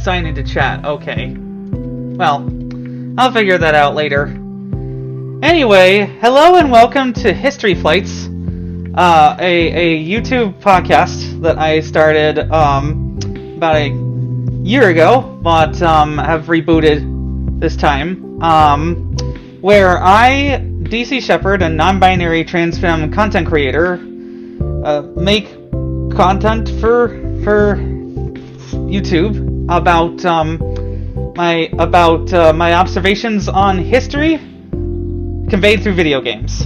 sign into chat. Okay. Well, I'll figure that out later. Anyway, hello and welcome to HistoryFlights, a YouTube podcast that I started about a year ago, but have rebooted this time, where I, DC Shepherd, a non-binary trans femme content creator, make content for YouTube about my observations on history conveyed through video games.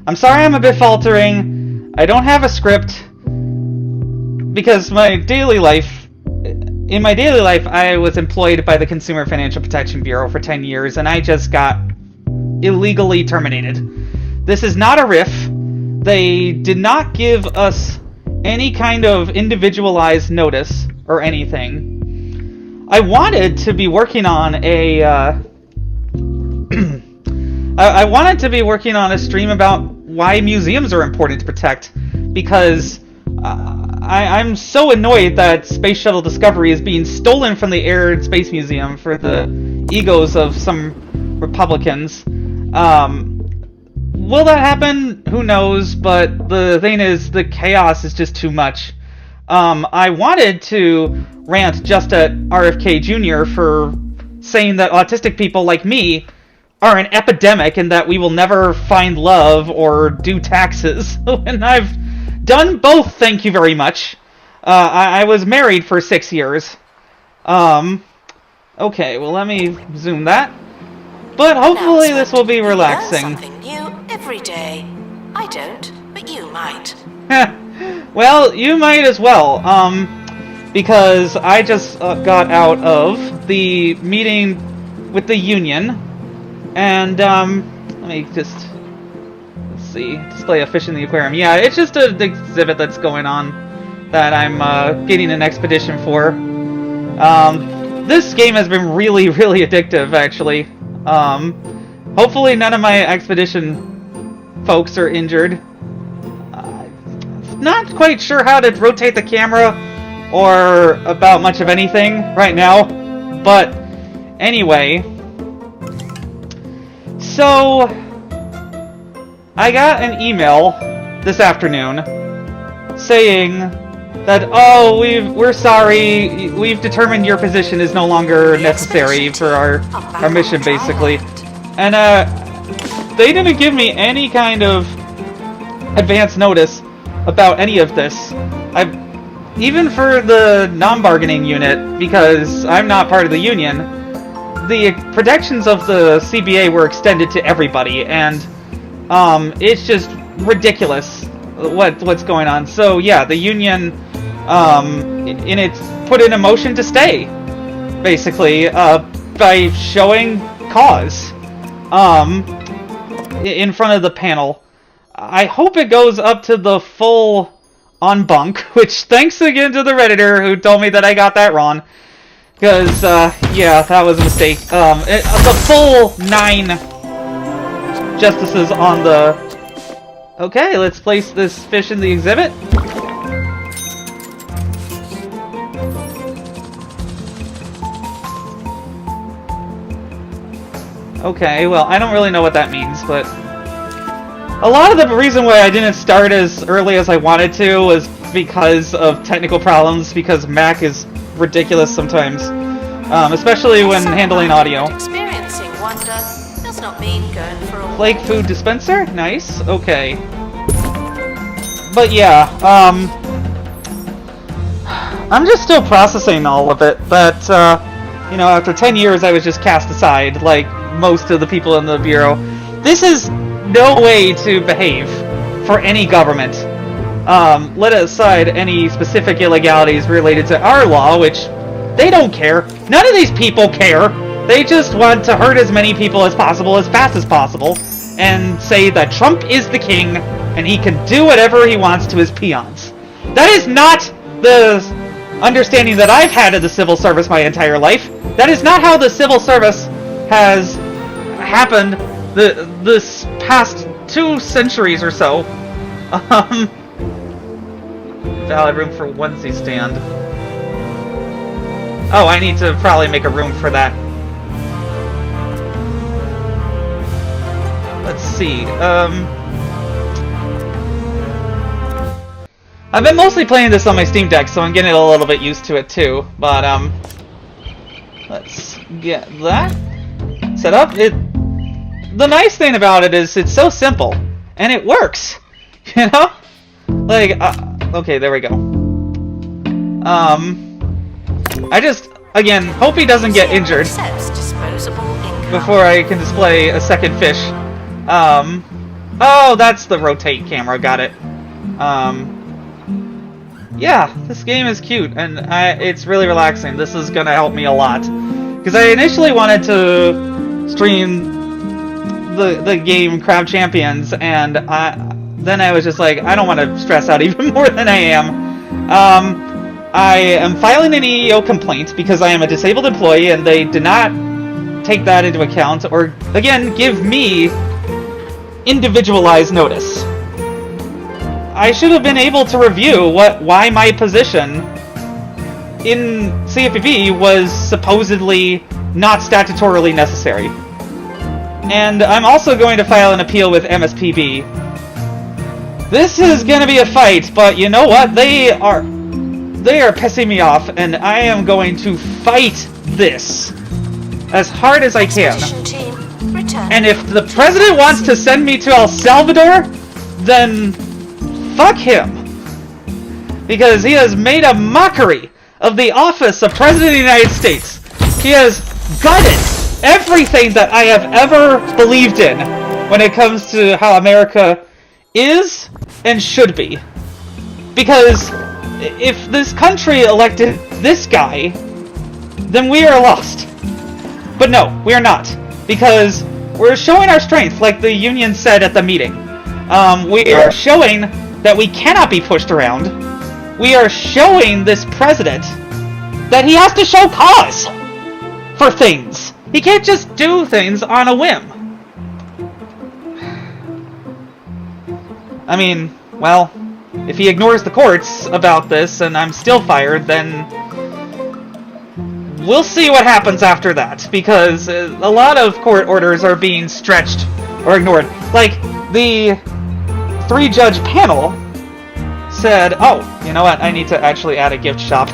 I'm sorry I'm a bit faltering. I don't have a script because in my daily life I was employed by the Consumer Financial Protection Bureau for 10 years and I just got illegally terminated. This is not a riff. They did not give us any kind of individualized notice or anything. I wanted to be working on a I wanted to be working on a stream about why museums are important to protect, because I'm so annoyed that Space Shuttle Discovery is being stolen from the Air and Space Museum for the egos of some Republicans. Will that happen? Who knows, but the thing is, the chaos is just too much. I wanted to rant just at RFK Jr. for saying that autistic people like me are an epidemic and that we will never find love or do taxes. And I've done both, thank you very much. I was married for 6 years. Okay, well let me zoom that. But hopefully this will be relaxing. Learn something new every day. I don't, but you might. Well, you might as well, because I just got out of the meeting with the union, and let me just, let's see, display a fish in the aquarium. Yeah, it's just an exhibit that's going on that I'm getting an expedition for. This game has been really, really addictive, actually. Hopefully none of my expedition folks are injured. Not quite sure how to rotate the camera or about much of anything right now, but anyway, so I got an email this afternoon saying that, oh, we're sorry, we've determined your position is no longer necessary for our mission, basically. And they didn't give me any kind of advance notice about any of this. Even for the non-bargaining unit, because I'm not part of the union, the protections of the CBA were extended to everybody, and it's just ridiculous what's going on. So yeah, the union put in a motion to stay, basically, by showing cause in front of the panel. I hope it goes up to the full en banc, which thanks again to the Redditor who told me that I got that wrong. Because, yeah, that was a mistake. The full 9 justices on the... Okay, let's place this fish in the exhibit. Okay, well, I don't really know what that means, but... A lot of the reason why I didn't start as early as I wanted to was because of technical problems, because Mac is ridiculous sometimes, especially when handling audio. Experiencing wonder does not mean going for a Flake food dispenser? Nice. Okay. But yeah, I'm just still processing all of it, but, you know, after 10 years I was just cast aside, like most of the people in the Bureau. This is no way to behave for any government. Let aside any specific illegalities related to our law, which they don't care. None of these people care. They just want to hurt as many people as possible, as fast as possible, and say that Trump is the king, and he can do whatever he wants to his peons. That is not the understanding that I've had of the civil service my entire life. That is not how the civil service has happened this past 2 centuries or so. Valid room for onesie stand. Oh, I need to probably make a room for that. Let's see, I've been mostly playing this on my Steam Deck, so I'm getting a little bit used to it too, but, let's get that set up. The nice thing about it is it's so simple, and it works, you know? Like, okay, there we go. I just, again, hope he doesn't get injured before I can display a second fish. Oh, that's the rotate camera, got it. Yeah, this game is cute, and it's really relaxing. This is gonna help me a lot. Because I initially wanted to stream the game Crab Champions, and then I was just like, I don't want to stress out even more than I am. I am filing an EEO complaint because I am a disabled employee, and they did not take that into account, or, again, give me individualized notice. I should have been able to review why my position in CFPB was supposedly not statutorily necessary. And I'm also going to file an appeal with MSPB. This is going to be a fight, but you know what? They are pissing me off, and I am going to fight this as hard as I can. And if the president wants to send me to El Salvador, then fuck him. Because he has made a mockery of the office of President of the United States. He has gutted everything that I have ever believed in when it comes to how America is and should be. Because if this country elected this guy, then we are lost. But no, we are not. Because we're showing our strength, like the union said at the meeting. We are showing that we cannot be pushed around. We are showing this president that he has to show cause for things. He can't just do things on a whim. I mean, well, if he ignores the courts about this and I'm still fired, then we'll see what happens after that, because a lot of court orders are being stretched or ignored. Like, the 3-judge panel said, oh, you know what, I need to actually add a gift shop.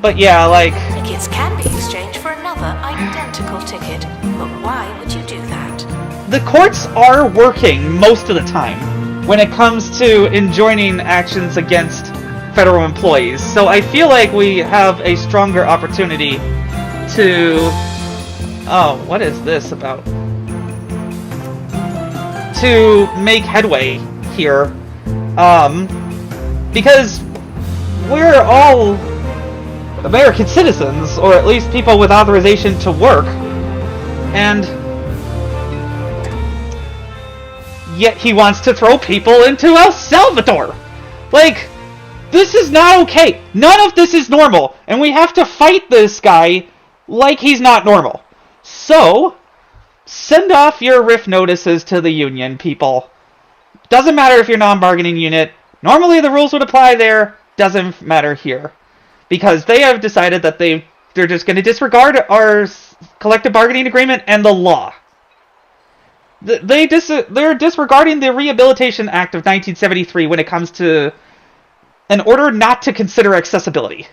But yeah, like... Tickets can be exchanged for another identical ticket, but why would you do that? The courts are working most of the time when it comes to enjoining actions against federal employees, so I feel like we have a stronger opportunity to... Oh, what is this about? To make headway here, because we're all American citizens, or at least people with authorization to work, and yet he wants to throw people into El Salvador. Like, this is not okay. None of this is normal, and we have to fight this guy like he's not normal. So, send off your RIF notices to the union, people. Doesn't matter if you're non-bargaining unit. Normally the rules would apply there. Doesn't matter here. Because they have decided that they're just going to disregard our collective bargaining agreement and the law. They're disregarding the Rehabilitation Act of 1973 when it comes to an order not to consider accessibility.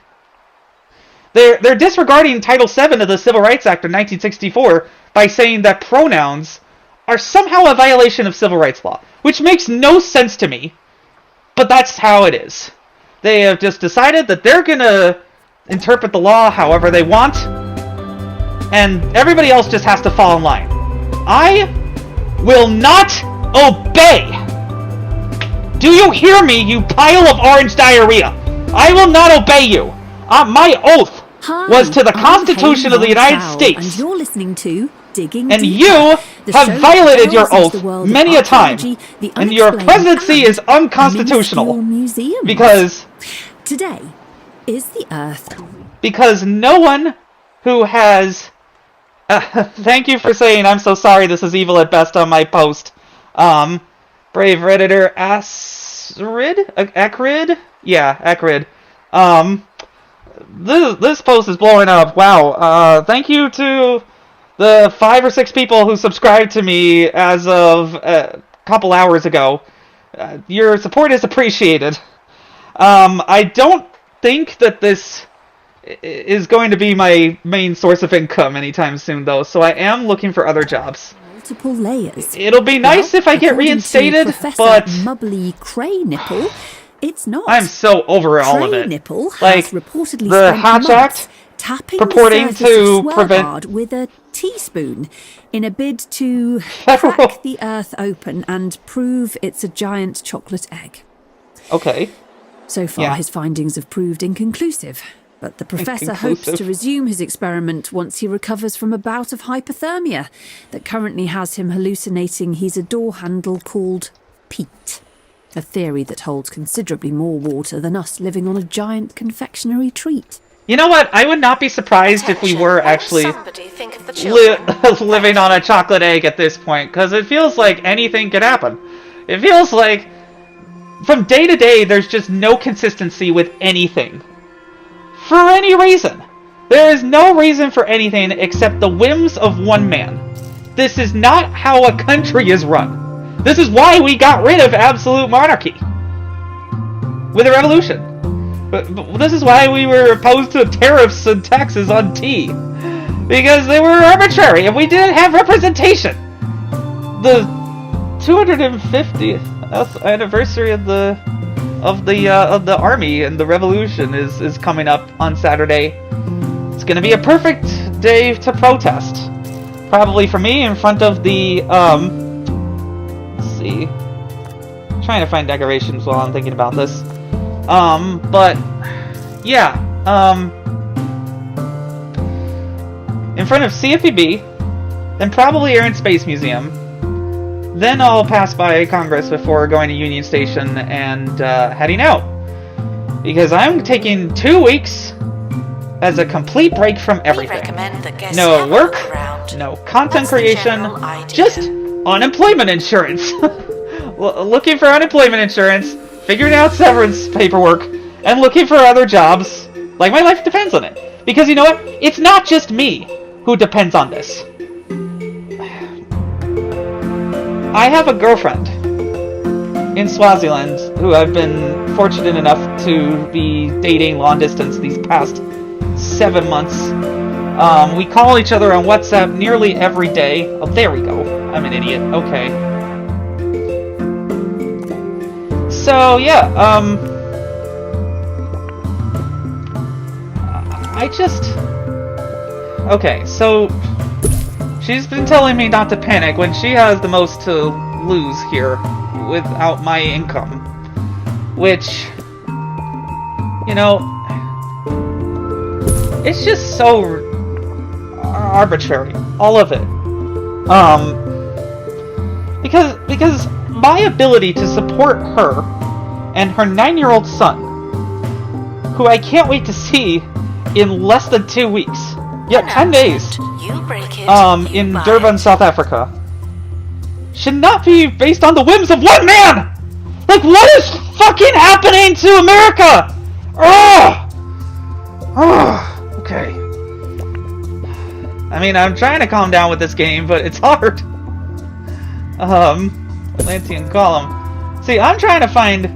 They're disregarding Title VII of the Civil Rights Act of 1964 by saying that pronouns are somehow a violation of civil rights law, which makes no sense to me, but that's how it is. They have just decided that they're gonna interpret the law however they want, and everybody else just has to fall in line. I will not obey! Do you hear me, you pile of orange diarrhea? I will not obey you! My oath was to the Constitution of the United States. And you're listening to Digging And Deeper, you the have show violated that your delves oath into the world of many a time. archaeology, the And your unexplained, presidency is and unconstitutional. minuscule museums. Today is the Earth. Because no one who has... thank you for saying I'm so sorry this is evil at best on my post. Brave Redditor Acrid? Yeah, Acrid. This post is blowing up. Wow. Thank you to the 5 or 6 people who subscribed to me as of a couple hours ago. Your support is appreciated. I don't think that this is going to be my main source of income anytime soon, though, so I am looking for other jobs. Multiple layers. It'll be nice if I get reinstated, but Mubbly Cray Nipple, it's not. I'm so over all of it. Nipple has like reportedly the spent Hatch months Act tapping purporting the surface to of prevent Swervard with a teaspoon in a bid to Federal. crack the earth open and prove it's a giant chocolate egg. Okay. So far, his findings have proved inconclusive, but the professor hopes to resume his experiment once he recovers from a bout of hypothermia that currently has him hallucinating he's a door handle called Pete, a theory that holds considerably more water than us living on a giant confectionery treat. You know what? I would not be surprised if we were actually living on a chocolate egg at this point, because it feels like anything could happen. It feels like from day to day, there's just no consistency with anything. For any reason. There is no reason for anything except the whims of one man. This is not how a country is run. This is why we got rid of absolute monarchy. With a revolution. But this is why we were opposed to tariffs and taxes on tea. Because they were arbitrary and we didn't have representation. The 250th anniversary of the army and the revolution is coming up on Saturday. It's gonna be a perfect day to protest. Probably for me in front of the let's see. I'm trying to find decorations while I'm thinking about this. But yeah, in front of CFPB, then probably Air and Space Museum. Then I'll pass by Congress before going to Union Station and heading out. Because I'm taking 2 weeks as a complete break from everything. No work, no content creation, just unemployment insurance. Looking for unemployment insurance, figuring out severance paperwork, and looking for other jobs. Like, my life depends on it. Because you know what? It's not just me who depends on this. I have a girlfriend in Swaziland who I've been fortunate enough to be dating long distance these past 7 months. We call each other on WhatsApp nearly every day. Oh, there we go. I'm an idiot. Okay. So, yeah, okay, so she's been telling me not to panic when she has the most to lose here without my income. Which, you know, it's just so arbitrary, all of it. Because my ability to support her and her 9-year-old son, who I can't wait to see in less than 2 weeks. Yeah, 10 days. In Durban, South Africa. Should not be based on the whims of one man! Like, what is fucking happening to America? Ugh! Okay. I mean, I'm trying to calm down with this game, but it's hard. Atlantean Column. See, I'm trying to find,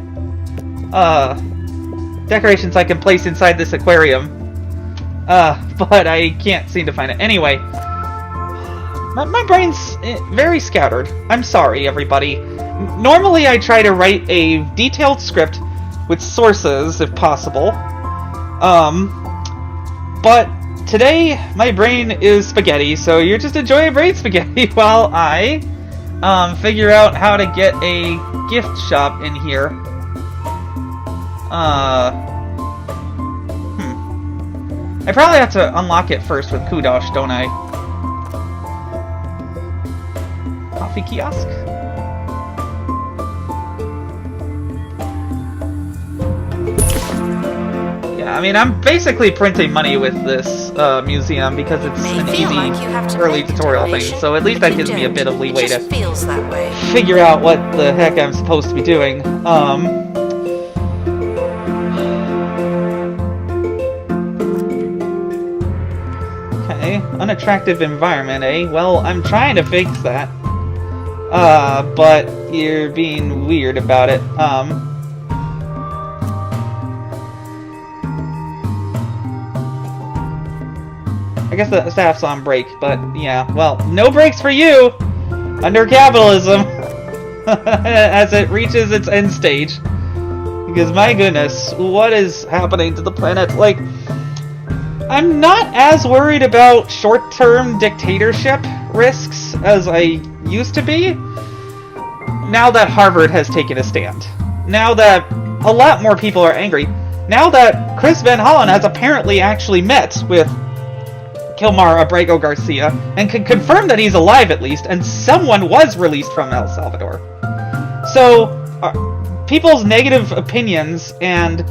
decorations I can place inside this aquarium. But I can't seem to find it. Anyway, my brain's very scattered. I'm sorry, everybody. Normally I try to write a detailed script with sources, if possible. But today, my brain is spaghetti, so you're just enjoying brain spaghetti while I, figure out how to get a gift shop in here. I probably have to unlock it first with Kudosh, don't I? Coffee kiosk? Yeah, I mean, I'm basically printing money with this museum because it's an easy early tutorial thing, so at least that gives me a bit of leeway to unattractive environment, eh? Well, I'm trying to fix that. But you're being weird about it. I guess the staff's on break, but yeah, well, no breaks for you! Under capitalism! As it reaches its end stage. Because my goodness, what is happening to the planet? Like, I'm not as worried about short-term dictatorship risks as I used to be. Now that Harvard has taken a stand. Now that a lot more people are angry. Now that Chris Van Hollen has apparently actually met with Kilmar Abrego Garcia and can confirm that he's alive at least, and someone was released from El Salvador. So, people's negative opinions and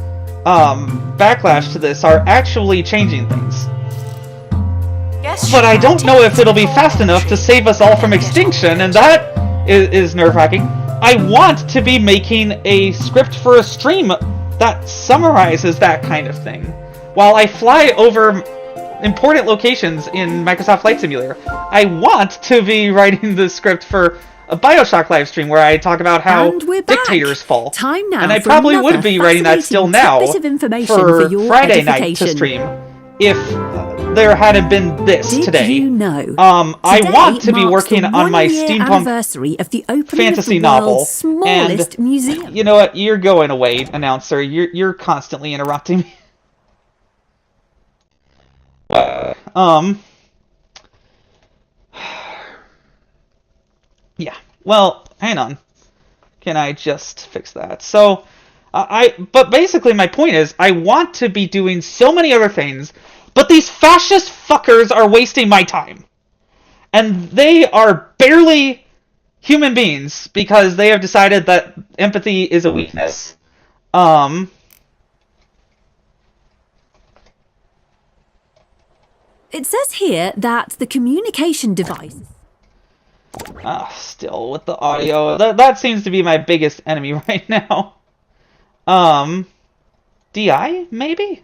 backlash to this are actually changing things. Yes, but I don't know if it'll be fast enough to save us all from extinction, and that is nerve-wracking. I want to be making a script for a stream that summarizes that kind of thing, while I fly over important locations in Microsoft Flight Simulator. I want to be writing the script for a Bioshock live stream where I talk about how dictators fall. Time now, and I probably would be writing that still now for Friday night to stream if there hadn't been this today. You know, I want to be working on my steampunk fantasy novel, and museum. You know what? You're going away, announcer. You're constantly interrupting me. Yeah, well, hang on. Can I just fix that? So, but basically my point is, I want to be doing so many other things, but these fascist fuckers are wasting my time. And they are barely human beings, because they have decided that empathy is a weakness. It says here that the communication device... Still with the audio. That seems to be my biggest enemy right now. DI, maybe?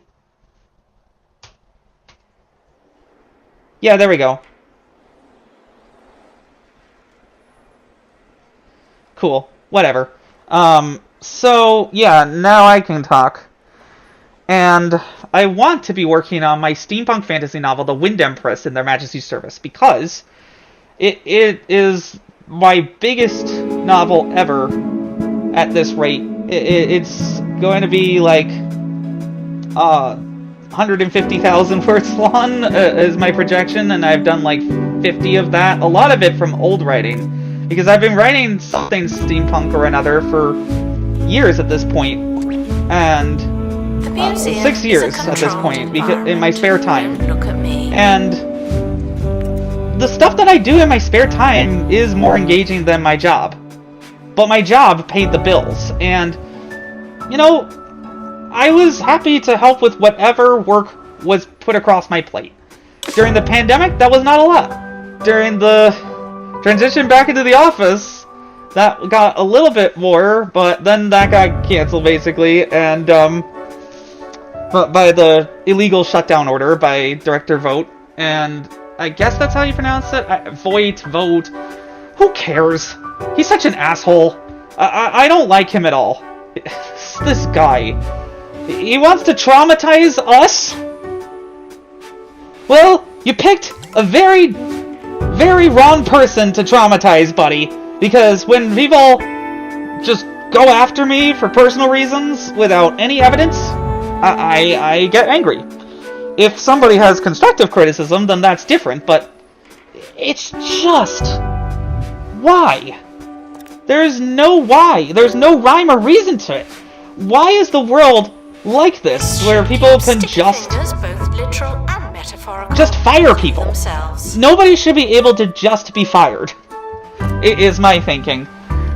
Yeah, there we go. Cool. Whatever. So, yeah, now I can talk. And I want to be working on my steampunk fantasy novel, The Wind Empress in Their Majesty's Service, because it is my biggest novel ever at this rate. It's going to be like 150,000 words long is my projection, and I've done like 50 of that. A lot of it from old writing, because I've been writing something steampunk or another for years at this point, and 6 years at this point, because in my spare time. Look at me. And the stuff that I do in my spare time is more engaging than my job. But my job paid the bills, and, you know, I was happy to help with whatever work was put across my plate. During the pandemic, that was not a lot. During the transition back into the office, that got a little bit more, but then that got canceled, basically, and, but by the illegal shutdown order by Director Vought, and I guess that's how you pronounce it? Vought. Who cares? He's such an asshole. I don't like him at all. This guy. He wants to traumatize us? Well, you picked a very, very wrong person to traumatize, buddy. Because when people just go after me for personal reasons without any evidence, I get angry. If somebody has constructive criticism, then that's different, but it's just... why? There's no why. There's no rhyme or reason to it. Why is the world like this, where people can just fire people? Nobody should be able to just be fired, is my thinking.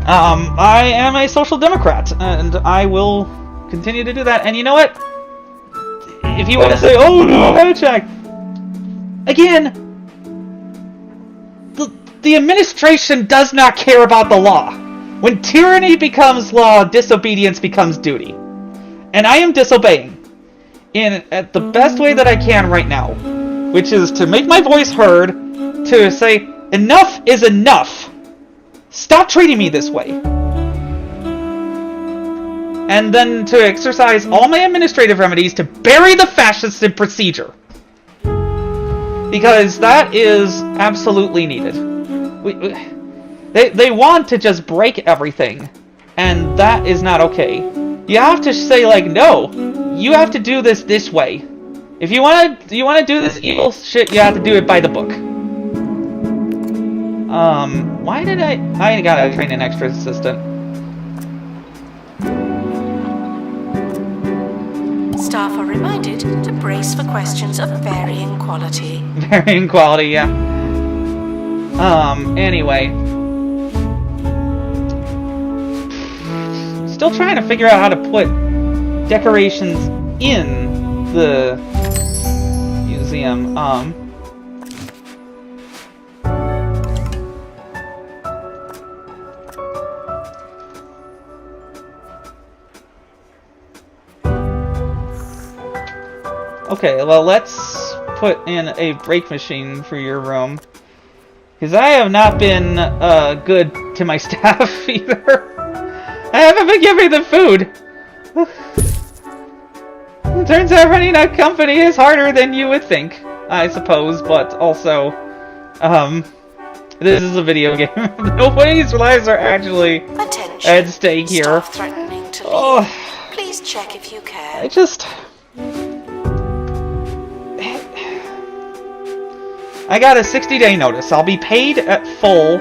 I am a social democrat, and I will continue to do that. And you know what? If you want to say, oh no, check. Again, the administration does not care about the law. When tyranny becomes law, disobedience becomes duty. And I am disobeying at the best way that I can right now, which is to make my voice heard, to say, enough is enough! Stop treating me this way! And then to exercise all my administrative remedies to bury the fascists in procedure. Because that is absolutely needed. They want to just break everything, and that is not okay. You have to say, like, no, you have to do this way. If you want to do this evil shit, you have to do it by the book. Why did I gotta train an extra assistant. Staff are reminded to brace for questions of varying quality. Varying quality, yeah. Anyway. Still trying to figure out how to put decorations in the museum. Okay, well, let's put in a break machine for your room. Because I have not been good to my staff either. I haven't been giving them food. It turns out running a company is harder than you would think, I suppose, but also, this is a video game. Nobody's lives are actually Attention. at stake here. Staff threatening to leave. Please check if you can. I just... I got a 60-day notice. I'll be paid at full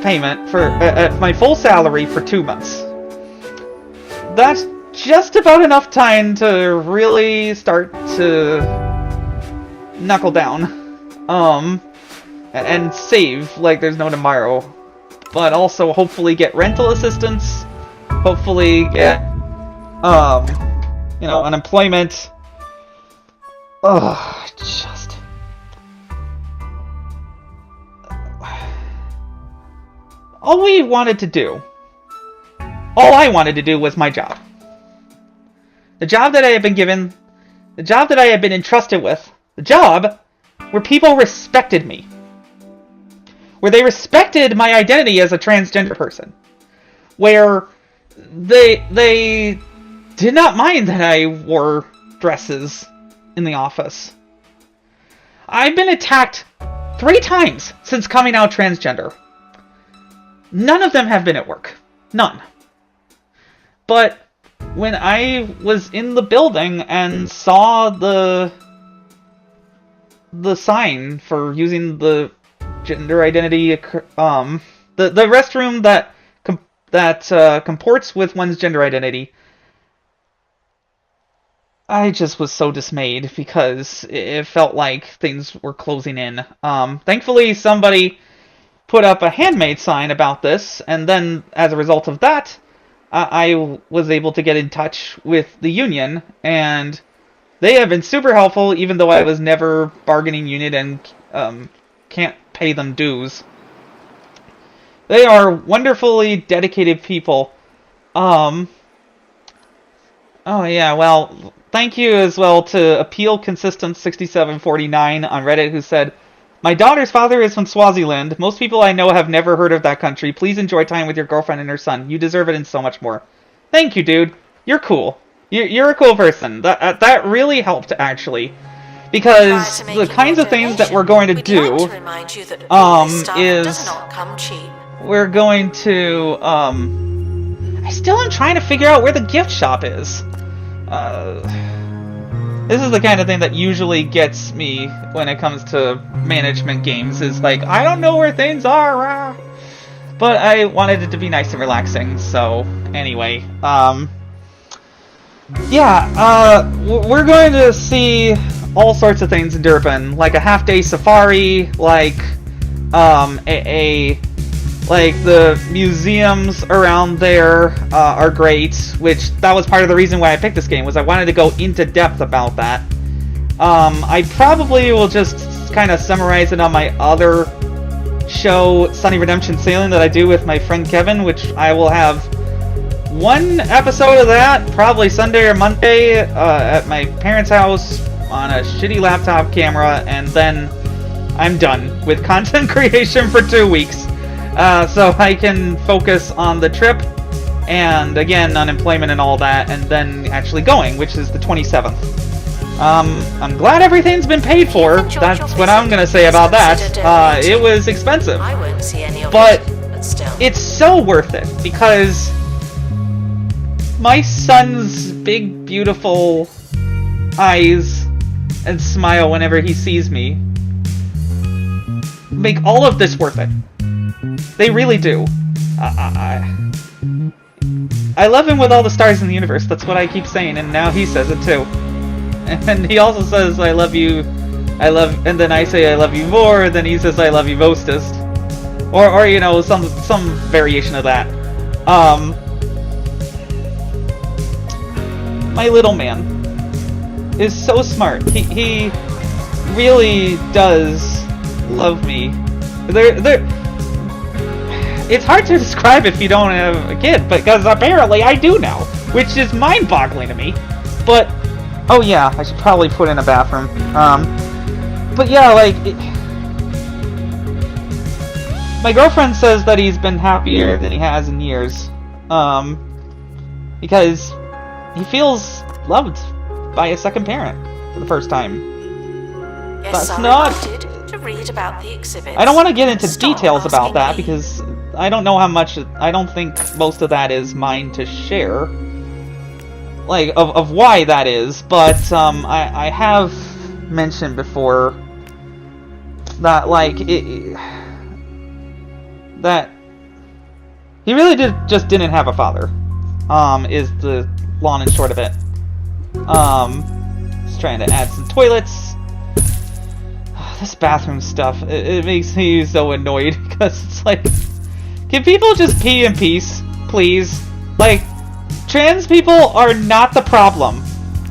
payment for at my full salary for 2 months. That's just about enough time to really start to knuckle down, and save like there's no tomorrow. But also hopefully get rental assistance. Hopefully get you know, unemployment. Ugh, just. All I wanted to do was my job. The job that I had been given, the job that I had been entrusted with, the job where people respected me. Where they respected my identity as a transgender person. Where they did not mind that I wore dresses in the office. I've been attacked 3 times since coming out transgender. None of them have been at work. None. But when I was in the building and saw the sign for using the gender identity, the restroom that comports with one's gender identity, I just was so dismayed because it felt like things were closing in. Thankfully, somebody put up a handmade sign about this, and then as a result of that, I was able to get in touch with the union, and they have been super helpful, even though I was never bargaining unit and can't pay them dues. They are wonderfully dedicated people. Oh yeah, well, thank you as well to Appeal Consistent 6749 on Reddit, who said, "My daughter's father is from Swaziland. Most people I know have never heard of that country. Please enjoy time with your girlfriend and her son. You deserve it and so much more." Thank you, dude. You're cool. You're a cool person. That really helped, actually. Because the kinds of things that we're going to do, is... we're going to, I still am trying to figure out where the gift shop is. This is the kind of thing that usually gets me when it comes to management games, is like, I don't know where things are, but I wanted it to be nice and relaxing, so anyway, yeah, we're going to see all sorts of things in Durban, like a half-day safari, like, like, the museums around there are great, which that was part of the reason why I picked this game, was I wanted to go into depth about that. I probably will just kind of summarize it on my other show, Sunny Redemption Sailing, that I do with my friend Kevin, which I will have one episode of that, probably Sunday or Monday, at my parents' house on a shitty laptop camera, and then I'm done with content creation for 2 weeks. So I can focus on the trip, and again, unemployment and all that, and then actually going, which is the 27th. I'm glad everything's been paid for. That's what I'm gonna say about that. It was expensive. I won't see any of But it, but still. it's so worth it, because my son's big, beautiful eyes and smile whenever he sees me make all of this worth it. They really do. I love him with all the stars in the universe. That's what I keep saying, and now he says it too. And he also says, I love you, and then I say I love you more, and then he says I love you mostest. Or you know, some variation of that. My little man is so smart. He really does love me. It's hard to describe if you don't have a kid, because apparently I do now, which is mind-boggling to me. But oh yeah, I should probably put in a bathroom. But yeah, like, my girlfriend says that he's been happier than he has in years, because he feels loved by a second parent for the first time. Yes, That's I not. wanted to read about the exhibits. I don't want to get into Stop details about asking that me. because I don't know how much. I don't think most of that is mine to share. Like, of why that is, but I have mentioned before that, like, that he really just didn't have a father, is the long and short of it. Just trying to add some toilets. This bathroom stuff, it makes me so annoyed, because it's like, can people just pee in peace, please? Like, trans people are not the problem.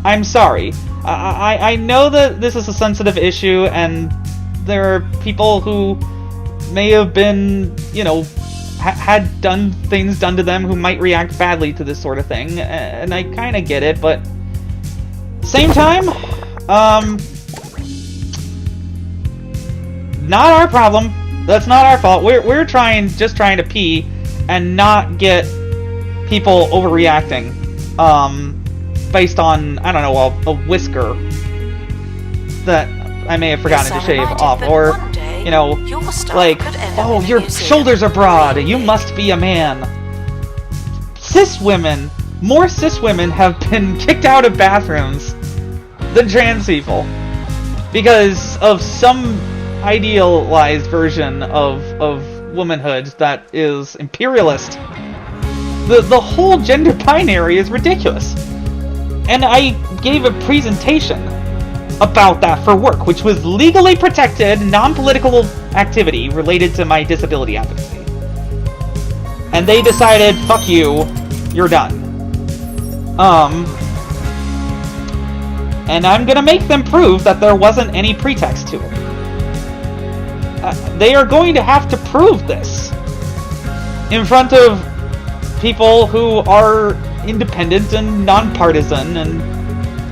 I'm sorry. I know that this is a sensitive issue, and there are people who may have been, you know, had done things done to them who might react badly to this sort of thing, and I kind of get it, but same time, not our problem. That's not our fault. We're just trying to pee and not get people overreacting, based on, I don't know, a whisker that I may have forgotten to shave off, or, you know, like, oh, your shoulders are broad, you must be a man. Cis women, more cis women have been kicked out of bathrooms than trans people because of some idealized version of womanhood that is imperialist. The whole gender binary is ridiculous. And I gave a presentation about that for work, which was legally protected, non-political activity related to my disability advocacy. And they decided, fuck you, you're done. And I'm gonna make them prove that there wasn't any pretext to it. They are going to have to prove this in front of people who are independent and non-partisan and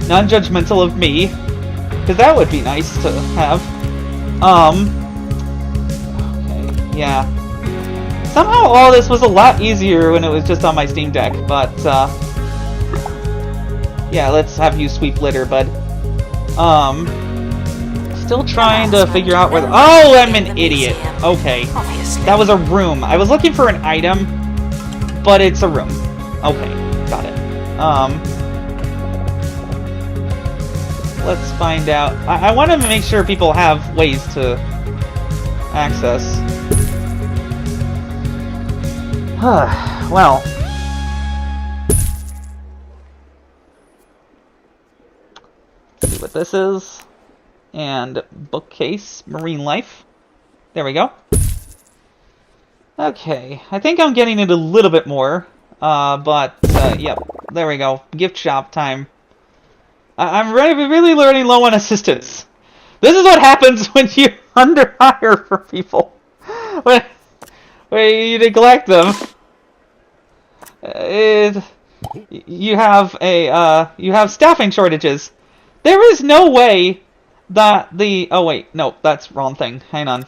non-judgmental of me, because that would be nice to have. Okay, yeah. Somehow all this was a lot easier when it was just on my Steam Deck, but, yeah, let's have you sweep litter, bud. Still trying to figure out where oh, I'm an idiot. Okay. That was a room. I was looking for an item, but it's a room. Okay, got it. Let's find out. I want to make sure people have ways to access. Well. Let's see what this is. And bookcase, marine life. There we go. Okay, I think I'm getting it a little bit more. But, yep, there we go. Gift shop time. I'm really learning low on assistance. This is what happens when you under-hire for people. When you neglect them. You have staffing shortages. There is no way that the... Oh, wait. No, that's wrong thing. Hang on.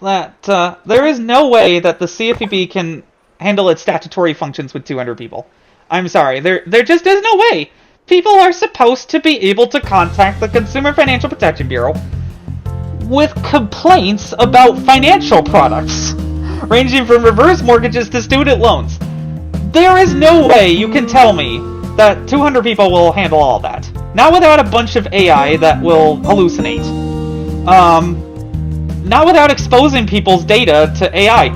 There is no way that the CFPB can handle its statutory functions with 200 people. I'm sorry. There just is no way. People are supposed to be able to contact the Consumer Financial Protection Bureau with complaints about financial products, ranging from reverse mortgages to student loans. There is no way you can tell me that 200 people will handle all that. Not without a bunch of AI that will hallucinate. Not without exposing people's data to AI.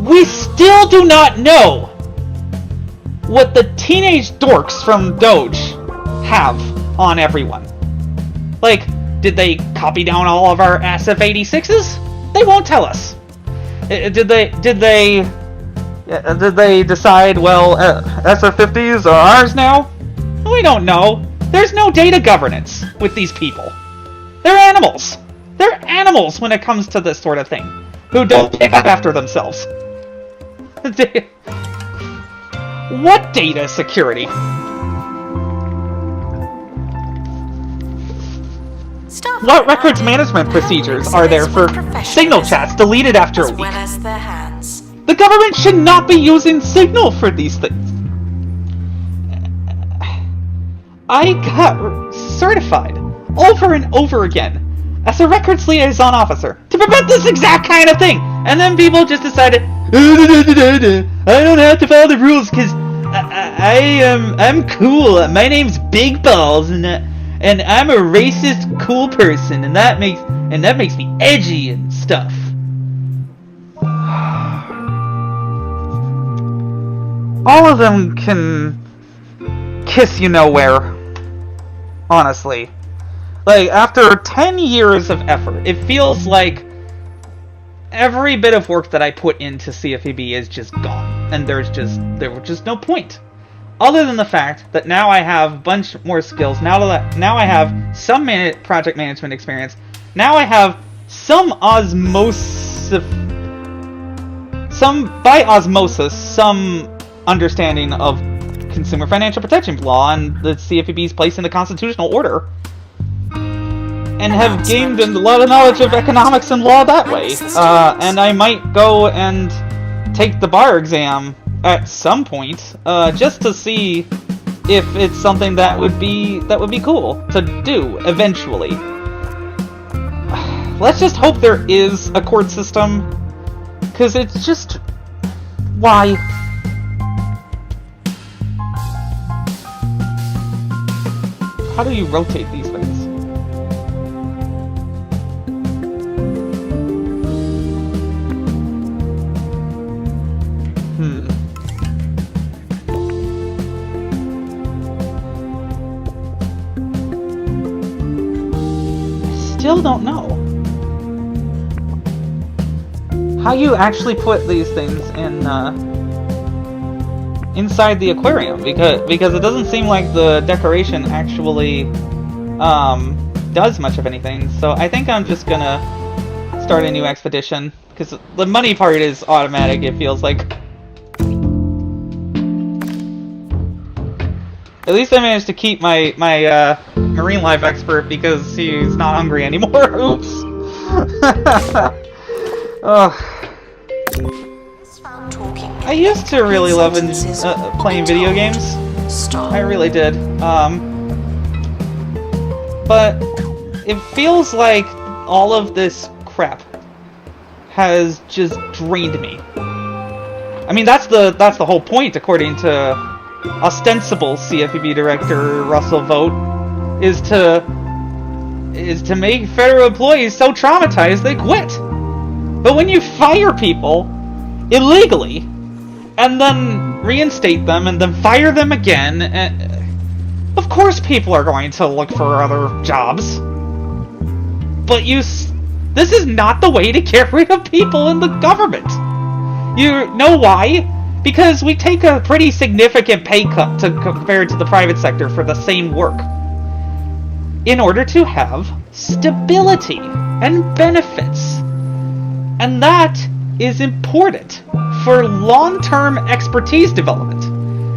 We still do not know what the teenage dorks from Doge have on everyone. Like, did they copy down all of our SF-86s? They won't tell us. Did they decide, well, SF-50s are ours now? We don't know. There's no data governance with these people. They're animals. They're animals when it comes to this sort of thing, who don't pick up after themselves. What data security? What records management procedures are there for Signal chats deleted after a week? As well as their hands. The government should not be using Signal for these things. I got certified over and over again as a records liaison officer to prevent this exact kind of thing. And then people just decided, I don't have to follow the rules because I'm cool. My name's Big Balls and I'm a racist cool person, and that makes me edgy and stuff. All of them can kiss you nowhere. Honestly. Like, after 10 years of effort, it feels like every bit of work that I put into CFPB is just gone. And there was just no point. Other than the fact that now I have a bunch more skills, now I have some project management experience, now I have some by osmosis, some understanding of consumer financial protection law and the CFPB's place in the constitutional order, and have gained a lot of knowledge of economics and law that way. And I might go and take the bar exam at some point, just to see if it's something that would be cool to do eventually. Let's just hope there is a court system, because it's just... why? How do you rotate these things? Still don't know how you actually put these things in inside the aquarium, because it doesn't seem like the decoration actually does much of anything. So I think I'm just gonna start a new expedition, because the money part is automatic, it feels like. At least I managed to keep my marine life expert because he's not hungry anymore. Oops. I used to really love playing video games. I really did. But it feels like all of this crap has just drained me. I mean, that's the whole point, according to ostensible CFPB director Russell Vought, is to make federal employees so traumatized they quit. But when you fire people illegally and then reinstate them and then fire them again, of course people are going to look for other jobs. But this is not the way to get rid of people in the government. You know why? Because we take a pretty significant pay cut compared to the private sector for the same work, in order to have stability and benefits. And that is important for long-term expertise development.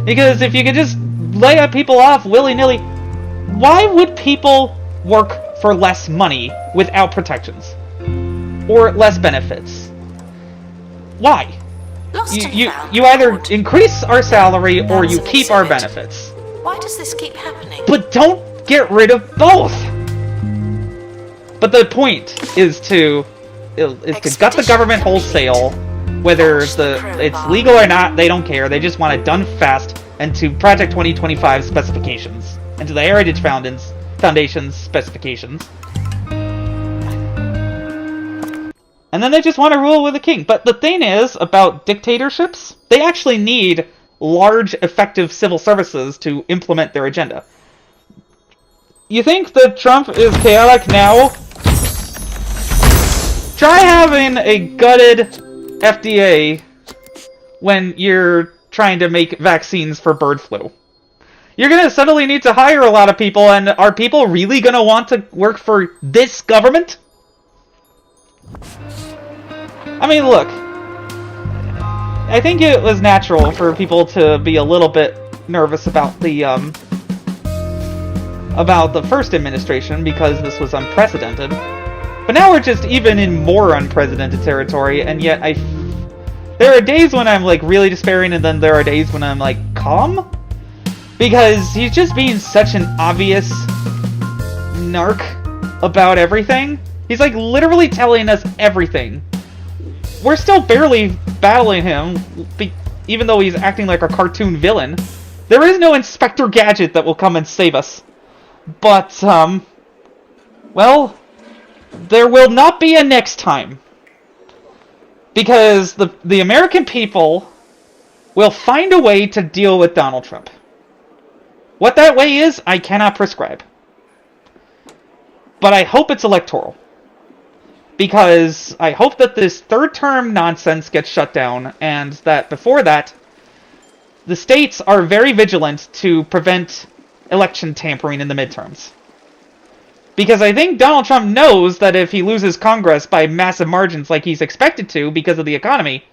Because if you could just lay people off willy-nilly, why would people work for less money without protections? Or less benefits? Why? You either increase our salary or you keep our benefits. Why does this keep happening? But don't get rid of both! But the point is to gut the government wholesale, whether it's legal or not, they don't care. They just want it done fast, and to Project 2025 specifications, and to the Heritage Foundation's specifications. And then they just want to rule with a king. But the thing is, about dictatorships, they actually need large, effective civil services to implement their agenda. You think that Trump is chaotic now? Try having a gutted FDA when you're trying to make vaccines for bird flu. You're gonna suddenly need to hire a lot of people, and are people really gonna want to work for this government? I mean, look, I think it was natural for people to be a little bit nervous about the first administration because this was unprecedented. But now we're just even in more unprecedented territory, and yet there are days when I'm like really despairing, and then there are days when I'm like calm, because he's just being such an obvious narc about everything. He's like literally telling us everything. We're still barely battling him, even though he's acting like a cartoon villain. There is no Inspector Gadget that will come and save us. But, well, there will not be a next time. Because the American people will find a way to deal with Donald Trump. What that way is, I cannot prescribe. But I hope it's electoral. Because I hope that this third-term nonsense gets shut down, and that before that, the states are very vigilant to prevent election tampering in the midterms. Because I think Donald Trump knows that if he loses Congress by massive margins like he's expected to because of the economy,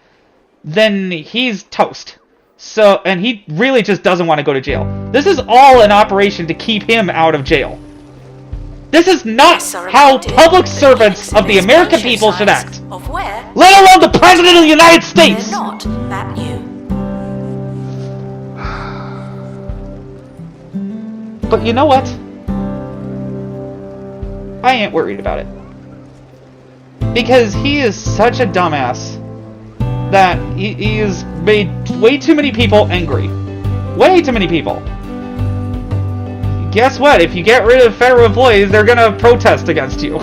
then he's toast. So, and he really just doesn't want to go to jail. This is all an operation to keep him out of jail. This is not how public servants of the American people should act. Of where? Let alone the President of the United States! They're not that new. But you know what? I ain't worried about it. Because he is such a dumbass that he has made way too many people angry. Way too many people. Guess what? If you get rid of federal employees, they're gonna protest against you.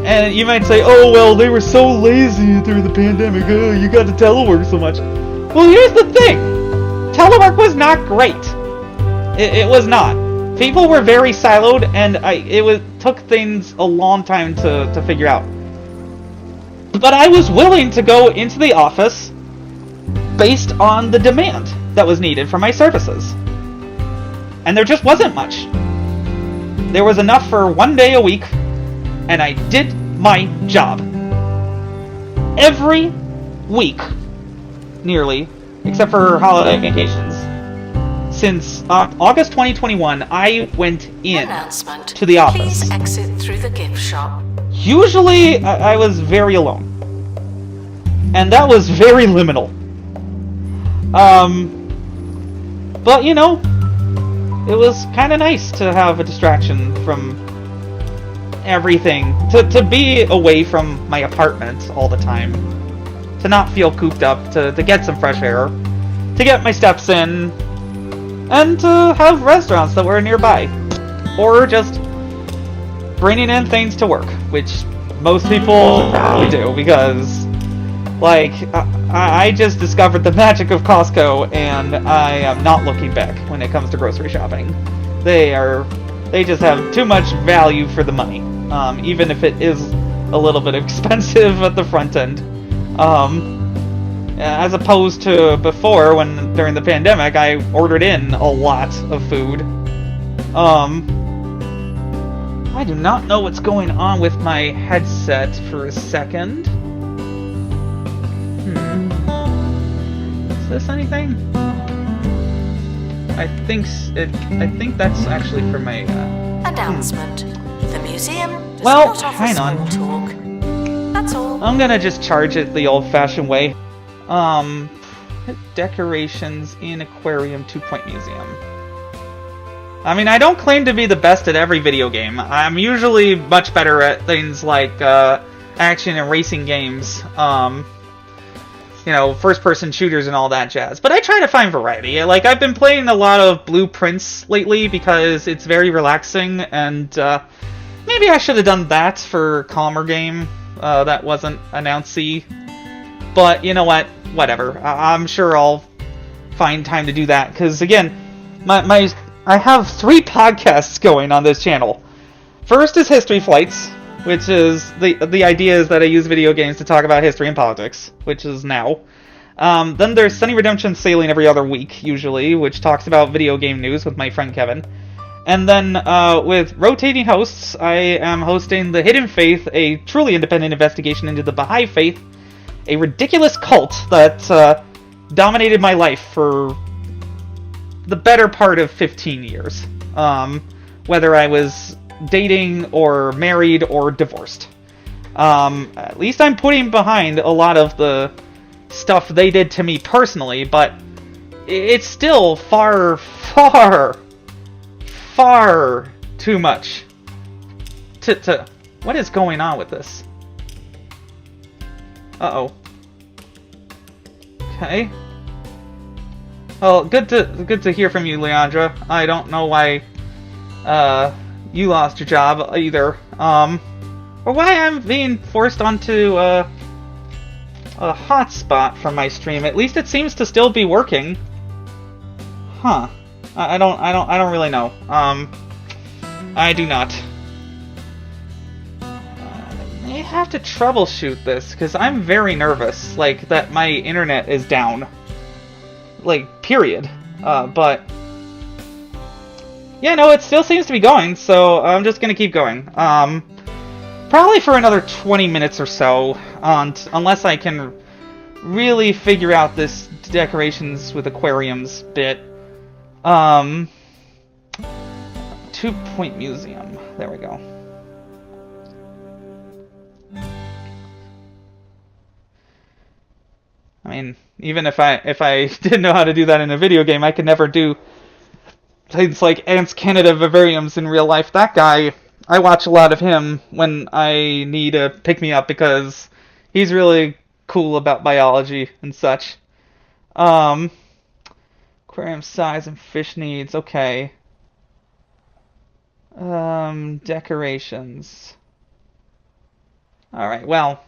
And you might say, oh, well, they were so lazy through the pandemic. Oh, you got to telework so much. Well, here's the thing. Telework was not great. It was not. People were very siloed, and it took things a long time to figure out. But I was willing to go into the office based on the demand that was needed for my services. And there just wasn't much. There was enough for 1 day a week, and I did my job. Every week, nearly, except for holiday vacations. Since August 2021, I went in to the office. Please exit through the gift shop. Usually, I was very alone. And that was very liminal. But, you know, it was kind of nice to have a distraction from everything. To be away from my apartment all the time. To not feel cooped up. To get some fresh air. To get my steps in. And to have restaurants that were nearby. Or just bringing in things to work. Which most people probably do. Because, like, I just discovered the magic of Costco, and I am not looking back when it comes to grocery shopping. They just have too much value for the money, even if it is a little bit expensive at the front end. As opposed to before, when during the pandemic, I ordered in a lot of food. I do not know what's going on with my headset for a second. Is this anything? I think that's actually for my. Announcement. The museum does Well, not offer hang on. small talk. That's all. I'm gonna just charge it the old-fashioned way. Decorations in Aquarium 2-point museum. I mean, I don't claim to be the best at every video game. I'm usually much better at things like action and racing games. You know, first-person shooters and all that jazz. But I try to find variety. Like, I've been playing a lot of Blueprints lately because it's very relaxing, and maybe I should have done that for a calmer game that wasn't announcy. But you know what? Whatever. I'm sure I'll find time to do that. Because, again, I have 3 podcasts going on this channel. First is HistoryFlights, which is the idea is that I use video games to talk about history and politics, which is now. Then there's Sunny Redemption Sailing every other week, usually, which talks about video game news with my friend Kevin. And then with rotating hosts, I am hosting The Hidden Faith, a truly independent investigation into the Baha'i Faith, a ridiculous cult that dominated my life for the better part of 15 years. Whether I was dating or married or divorced. At least I'm putting behind a lot of the stuff they did to me personally, but it's still far, far, far too much to what is going on with this? Uh-oh. Okay. Well, good to hear from you, Leandra. I don't know why you lost your job either. Or why I'm being forced onto a hotspot from my stream. At least it seems to still be working. Huh. I don't really know. I do not. I may have to troubleshoot this, because I'm very nervous, like, that my internet is down. Like, period. But yeah, no, it still seems to be going, so I'm just gonna keep going. Probably for another 20 minutes or so, unless I can really figure out this decorations with aquariums bit. 2-point museum. There we go. I mean, even if I didn't know how to do that in a video game, I could never do things like Ants Canada Vivariums in real life. That guy, I watch a lot of him when I need a pick-me-up because he's really cool about biology and such. Aquarium size and fish needs, okay. Decorations. Alright, well.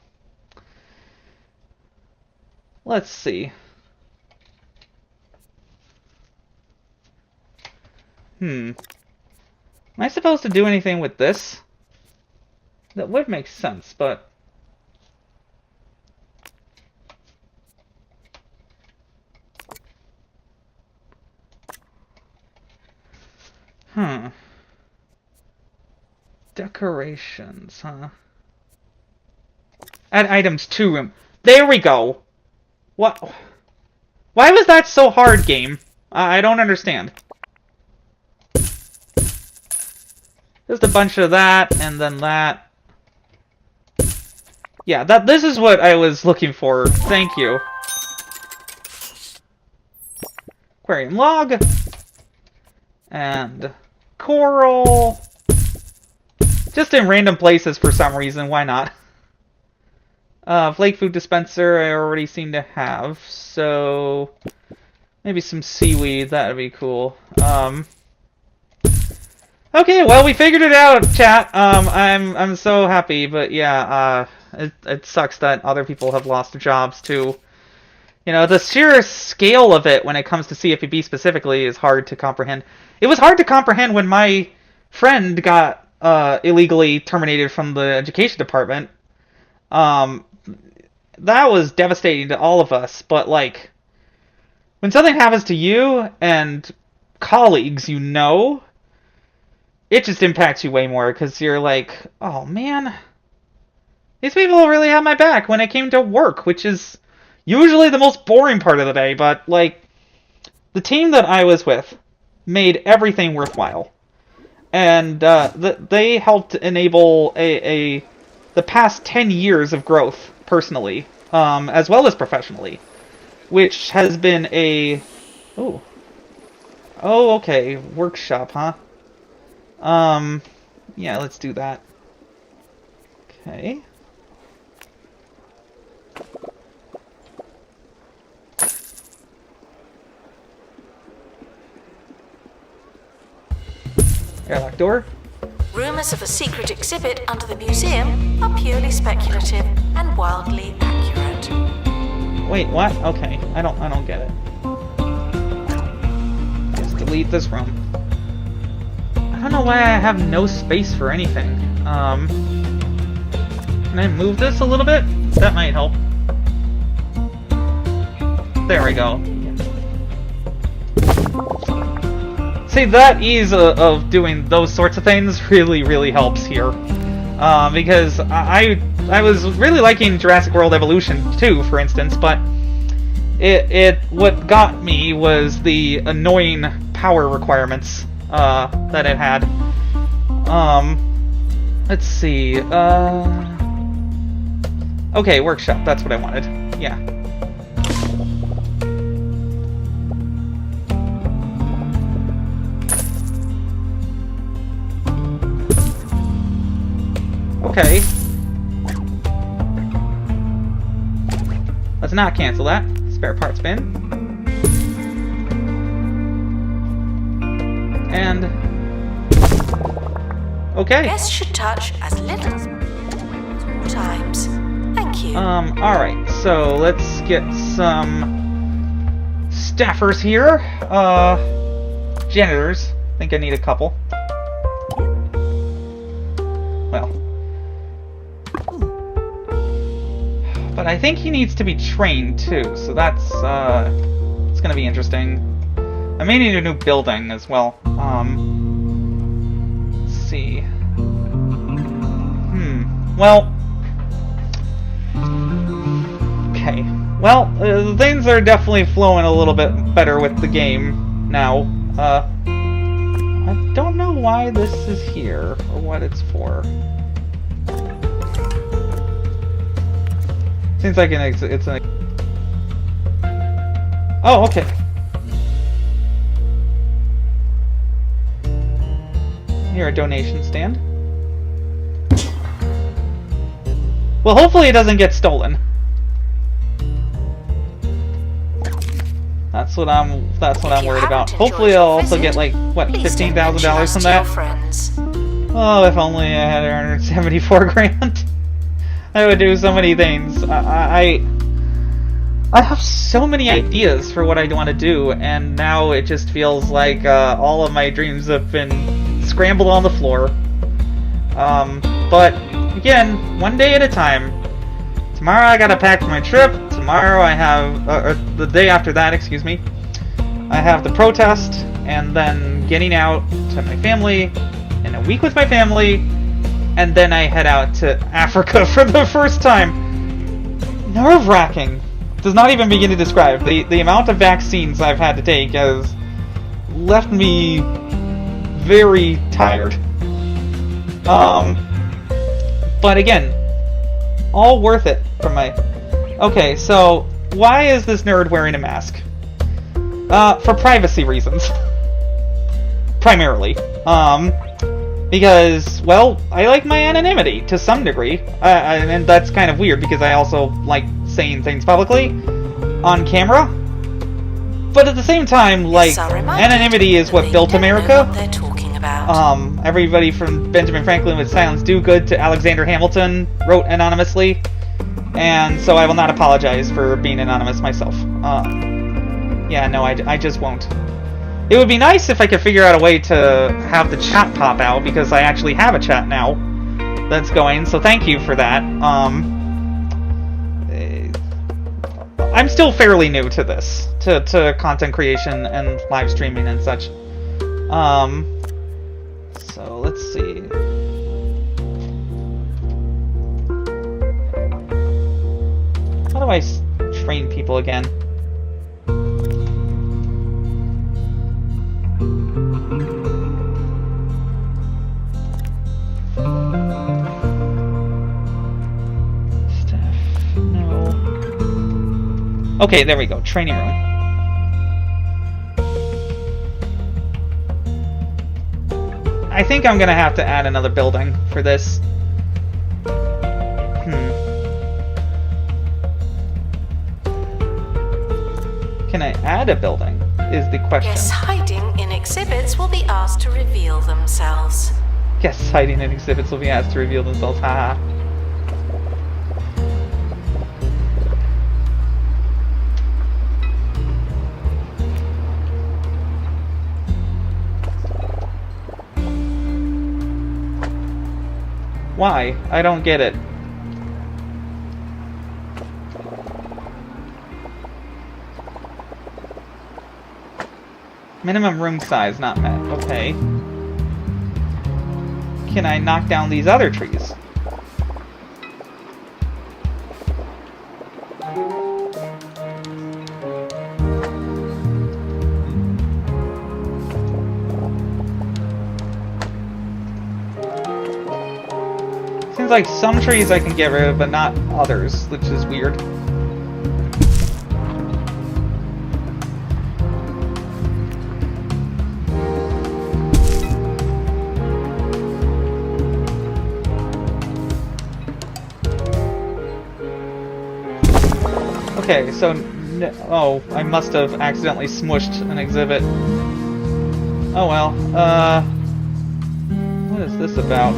Let's see. Am I supposed to do anything with this? That would make sense, but... Decorations, huh? Add items to room. There we go! What? Why was that so hard, game? I don't understand. Just a bunch of that, and then that. Yeah, this is what I was looking for. Thank you. Aquarium log. And coral. Just in random places for some reason, why not? Flake food dispenser I already seem to have, so maybe some seaweed, that would be cool. Okay, well, we figured it out, chat. I'm so happy, but yeah, it sucks that other people have lost their jobs too. You know, the sheer scale of it when it comes to CFPB specifically is hard to comprehend. It was hard to comprehend when my friend got illegally terminated from the education department. That was devastating to all of us, but like, when something happens to you and colleagues you know, it just impacts you way more, because you're like, oh man, these people really have my back when it came to work, which is usually the most boring part of the day, but, like, the team that I was with made everything worthwhile. And they helped enable the past 10 years of growth, personally, as well as professionally, which has been a... Oh, okay, workshop, huh? Yeah, let's do that. Okay. Airlock door. Rumors of a secret exhibit under the museum are purely speculative and wildly accurate. Wait, what? Okay, I don't get it. Just delete this room. I don't know why I have no space for anything. Can I move this a little bit? That might help. There we go. See, that ease of doing those sorts of things really helps here. Because I was really liking Jurassic World Evolution 2, for instance, but what got me was the annoying power requirements that it had. Let's see. Okay, workshop. That's what I wanted. Yeah. Okay. Let's not cancel that. Spare parts bin. And... okay. Guests should touch as little as 2 times. Thank you. Alright, so let's get some staffers here. Janitors. I think I need a couple. Well. But I think he needs to be trained too, so that's it's gonna be interesting. I may need a new building as well. Let's see. Well. Okay. Well, things are definitely flowing a little bit better with the game now. I don't know why this is here or what it's for. Seems like it's an... oh, okay. Near a donation stand. Well, hopefully it doesn't get stolen. That's what I'm worried about. Hopefully I'll also get like what, $15,000 from that. Oh, if only I had 174 grand. I would do so many things. I have so many ideas for what I want to do, and now it just feels like all of my dreams have been scrambled on the floor. But again, one day at a time. Tomorrow I gotta pack for my trip. Tomorrow I have, or the day after that, excuse me, I have the protest, and then getting out to my family, and a week with my family, and then I head out to Africa for the first time. Nerve-wracking. Does not even begin to describe. The amount of vaccines I've had to take has left me very tired. But again, all worth it for my... okay, so why is this nerd wearing a mask? For privacy reasons. Primarily. Because, well, I like my anonymity to some degree. And that's kind of weird because I also like saying things publicly on camera. But at the same time, like, anonymity is what built America. Everybody from Benjamin Franklin with Silence Do Good to Alexander Hamilton wrote anonymously. And so I will not apologize for being anonymous myself. Yeah, no, I just won't. It would be nice if I could figure out a way to have the chat pop out, because I actually have a chat now that's going, so thank you for that. I'm still fairly new to this, to content creation and live streaming and such. So let's see. How do I train people again. Staff, no. Okay, there we go. Training room. I think I'm gonna have to add another building for this. Can I add a building, is the question. Guests hiding in exhibits will be asked to reveal themselves. Guests hiding in exhibits will be asked to reveal themselves, haha. Why? I don't get it. Minimum room size not met. Okay. Can I knock down these other trees? Seems like some trees I can get rid of, but not others, which is weird. Okay, so... oh, I must have accidentally smushed an exhibit. Oh well, what is this about?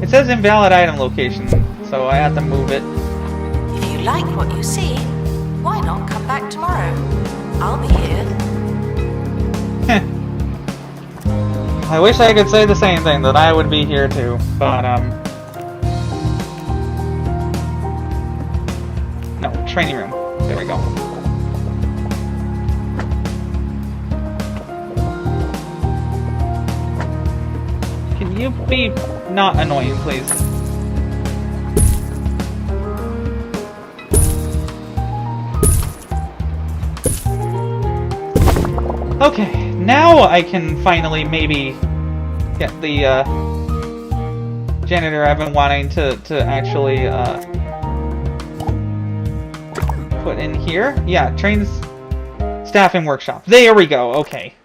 It says invalid item location, so I have to move it. If you like what you see, why not come back tomorrow? I'll be here. I wish I could say the same thing, that I would be here too, but no, training room. There we go. Can you be not annoying, please? Okay, now I can finally maybe get the janitor I've been wanting to actually put in here. Yeah, trains, staffing workshop. There we go, okay.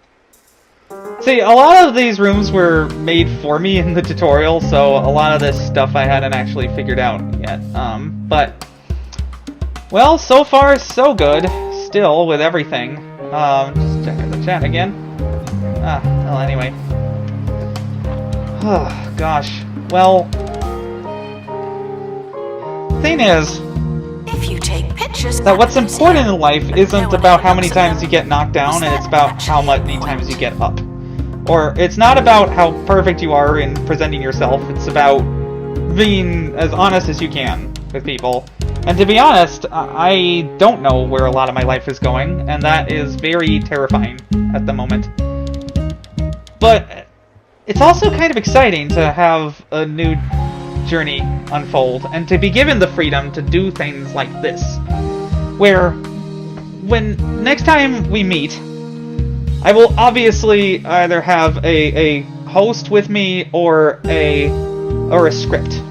See, a lot of these rooms were made for me in the tutorial, so a lot of this stuff I hadn't actually figured out yet. But, well, so far so good, still, with everything. Just check out the chat again. Well, anyway. Oh, gosh. Well, thing is, If you take pictures that what's important in life isn't about how many times you get knocked down, and it's about how many times you get up. Or, it's not about how perfect you are in presenting yourself, it's about being as honest as you can with people. And to be honest, I don't know where a lot of my life is going, and that is very terrifying at the moment. But it's also kind of exciting to have a new journey unfold, and to be given the freedom to do things like this. Where, when next time we meet, I will obviously either have a host with me or a script.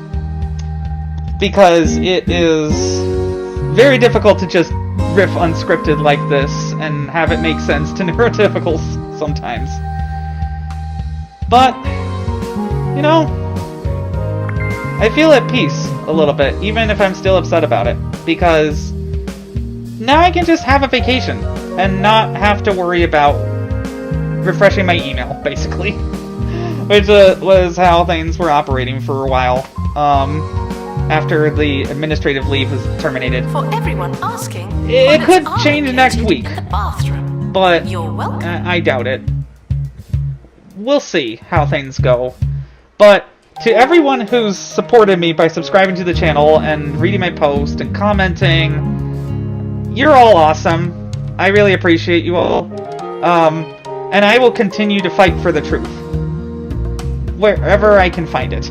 Because it is very difficult to just riff unscripted like this and have it make sense to neurotypicals sometimes. But, you know, I feel at peace a little bit, even if I'm still upset about it. Because now I can just have a vacation and not have to worry about refreshing my email, basically. Which was how things were operating for a while. After the administrative leave was terminated. For everyone asking, it could change next week, in the bathroom. but You're welcome. I doubt it. We'll see how things go. But to everyone who's supported me by subscribing to the channel and reading my post and commenting, you're all awesome. I really appreciate you all. And I will continue to fight for the truth, wherever I can find it.